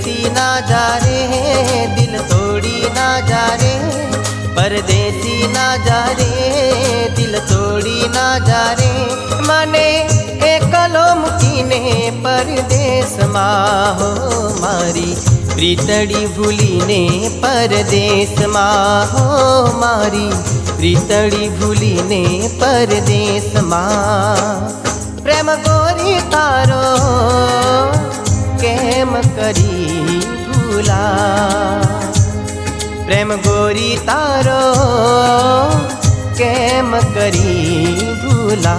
परदेसी ना जा रे, दिल तोड़ी ना जा रे, परदेसी ना जा रे, दिल तोड़ी ना जा रे। मने एकलो मूकीने परदेस मां हो, मारी प्रीतड़ी भूलीने परदेस मां हो, मारी प्रीतड़ी भूलीने परदेस मां। प्रेम गोरी तारो केम करी भूला, प्रेम गोरी तारो केम करी भूला।